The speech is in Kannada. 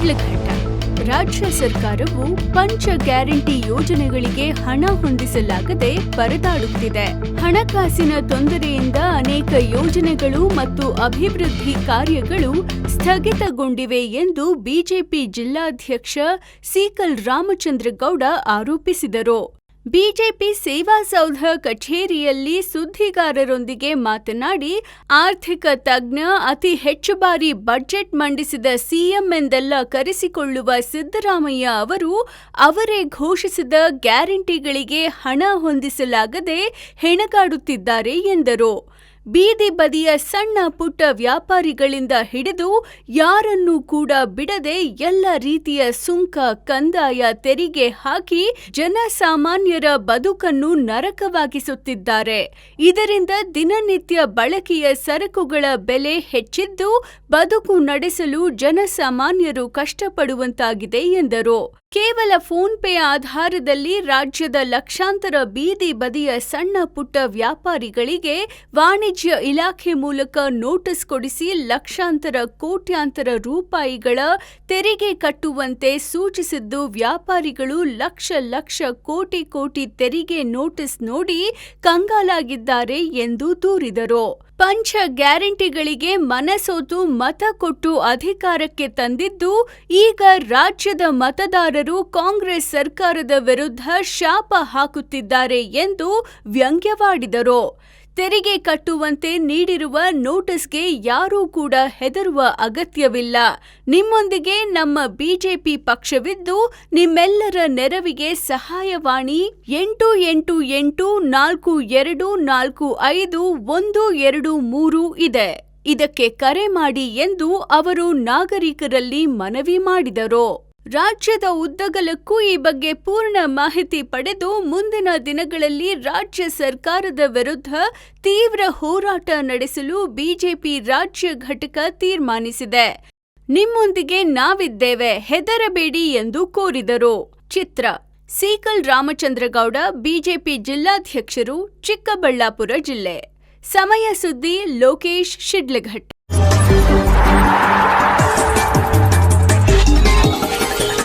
ಶಿಡ್ಲಘಟ್ಟ. ರಾಜ್ಯ ಸರ್ಕಾರವು ಪಂಚ ಗ್ಯಾರಂಟಿ ಯೋಜನೆಗಳಿಗೆ ಹಣ ಹೊಂದಿಸಲಾಗದೆ ಪರದಾಡುತ್ತಿದೆ. ಹಣಕಾಸಿನ ತೊಂದರೆಯಿಂದ ಅನೇಕ ಯೋಜನೆಗಳು ಮತ್ತು ಅಭಿವೃದ್ಧಿ ಕಾರ್ಯಗಳು ಸ್ಥಗಿತಗೊಂಡಿವೆ ಎಂದು ಬಿಜೆಪಿ ಜಿಲ್ಲಾಧ್ಯಕ್ಷ ಸೀಕಲ್ ರಾಮಚಂದ್ರಗೌಡ ಆರೋಪಿಸಿದರು. ಬಿಜೆಪಿ ಸೇವಾಸೌಧ ಕಚೇರಿಯಲ್ಲಿ ಸುದ್ದಿಗಾರರೊಂದಿಗೆ ಮಾತನಾಡಿ, ಆರ್ಥಿಕ ತಜ್ಞ, ಅತಿ ಹೆಚ್ಚು ಬಾರಿ ಬಜೆಟ್ ಮಂಡಿಸಿದ ಸಿಎಂ ಎಂದೆಲ್ಲ ಕರೆಸಿಕೊಳ್ಳುವ ಸಿದ್ದರಾಮಯ್ಯ ಅವರು ಅವರೇ ಘೋಷಿಸಿದ ಗ್ಯಾರಂಟಿಗಳಿಗೆ ಹಣ ಹೊಂದಿಸಲಾಗದೆ ಹೆಣಗಾಡುತ್ತಿದ್ದಾರೆ ಎಂದರು. ಬೀದಿ ಬದಿಯ ಸಣ್ಣ ಪುಟ್ಟ ವ್ಯಾಪಾರಿಗಳಿಂದ ಹಿಡಿದು ಯಾರನ್ನೂ ಕೂಡ ಬಿಡದೆ ಎಲ್ಲ ರೀತಿಯ ಸುಂಕ, ಕಂದಾಯ, ತೆರಿಗೆ ಹಾಕಿ ಜನಸಾಮಾನ್ಯರ ಬದುಕನ್ನು ನರಕವಾಗಿಸುತ್ತಿದ್ದಾರೆ. ಇದರಿಂದ ದಿನನಿತ್ಯ ಬಳಕೆಯ ಸರಕುಗಳ ಬೆಲೆ ಹೆಚ್ಚಿದ್ದು ಬದುಕು ನಡೆಸಲು ಜನಸಾಮಾನ್ಯರು ಕಷ್ಟಪಡುವಂತಾಗಿದೆ ಎಂದರು. ಕೇವಲ ಫೋನ್ ಪೇ ಆಧಾರದಲ್ಲಿ ರಾಜ್ಯದ ಲಕ್ಷಾಂತರ ಬೀದಿ ಬದಿಯ ಸಣ್ಣ ಪುಟ್ಟ ವ್ಯಾಪಾರಿಗಳಿಗೆ ವಾಣಿಜ್ಯ ಇಲಾಖೆ ಮೂಲಕ ನೋಟಿಸ್ ಕೊಡಿಸಿ ಲಕ್ಷಾಂತರ ಕೋಟ್ಯಾಂತರ ರೂಪಾಯಿಗಳ ತೆರಿಗೆ ಕಟ್ಟುವಂತೆ ಸೂಚಿಸಿದ್ದು ವ್ಯಾಪಾರಿಗಳು ಲಕ್ಷ ಲಕ್ಷ ಕೋಟಿ ಕೋಟಿ ತೆರಿಗೆ ನೋಟಿಸ್ ನೋಡಿ ಕಂಗಾಲಾಗಿದ್ದಾರೆ ಎಂದು ದೂರಿದರು. ಪಂಚ ಗ್ಯಾರಂಟಿಗಳಿಗೆ ಮನಸೋತು ಮತ ಕೊಟ್ಟು ಅಧಿಕಾರಕ್ಕೆ ತಂದಿದ್ದು ಈಗ ರಾಜ್ಯದ ಮತದಾರರು ಕಾಂಗ್ರೆಸ್ ಸರ್ಕಾರದ ವಿರುದ್ಧ ಶಾಪ ಹಾಕುತ್ತಿದ್ದಾರೆ ಎಂದು ವ್ಯಂಗ್ಯವಾಡಿದರು. ತೆರಿಗೆ ಕಟ್ಟುವಂತೆ ನೀಡಿರುವ ನೋಟಿಸ್ಗೆ ಯಾರೂ ಕೂಡ ಹೆದರುವ ಅಗತ್ಯವಿಲ್ಲ. ನಿಮ್ಮೊಂದಿಗೆ ನಮ್ಮ ಬಿಜೆಪಿ ಪಕ್ಷವಿದ್ದು ನಿಮ್ಮೆಲ್ಲರ ನೆರವಿಗೆ ಸಹಾಯವಾಣಿ 888442451223 ಇದೆ. ಇದಕ್ಕೆ ಕರೆ ಮಾಡಿ ಎಂದು ಅವರು ನಾಗರಿಕರಲ್ಲಿ ಮನವಿ ಮಾಡಿದರು. ರಾಜ್ಯದ ಉದ್ದಗಲಕ್ಕೂ ಈ ಬಗ್ಗೆ ಪೂರ್ಣ ಮಾಹಿತಿ ಪಡೆದು ಮುಂದಿನ ದಿನಗಳಲ್ಲಿ ರಾಜ್ಯ ಸರ್ಕಾರದ ವಿರುದ್ಧ ತೀವ್ರ ಹೋರಾಟ ನಡೆಸಲು ಬಿಜೆಪಿ ರಾಜ್ಯ ಘಟಕ ತೀರ್ಮಾನಿಸಿದೆ. ನಿಮ್ಮೊಂದಿಗೆ ನಾವಿದ್ದೇವೆ, ಹೆದರಬೇಡಿ ಎಂದು ಕೋರಿದರು. ಚಿತ್ರ ಸೀಕಲ್ ರಾಮಚಂದ್ರಗೌಡ, ಬಿಜೆಪಿ ಜಿಲ್ಲಾಧ್ಯಕ್ಷರು, ಚಿಕ್ಕಬಳ್ಳಾಪುರ ಜಿಲ್ಲೆ. ಸಮಯ ಸುದ್ದಿ, ಲೋಕೇಶ್, ಶಿಡ್ಲಘಟ್ಟ.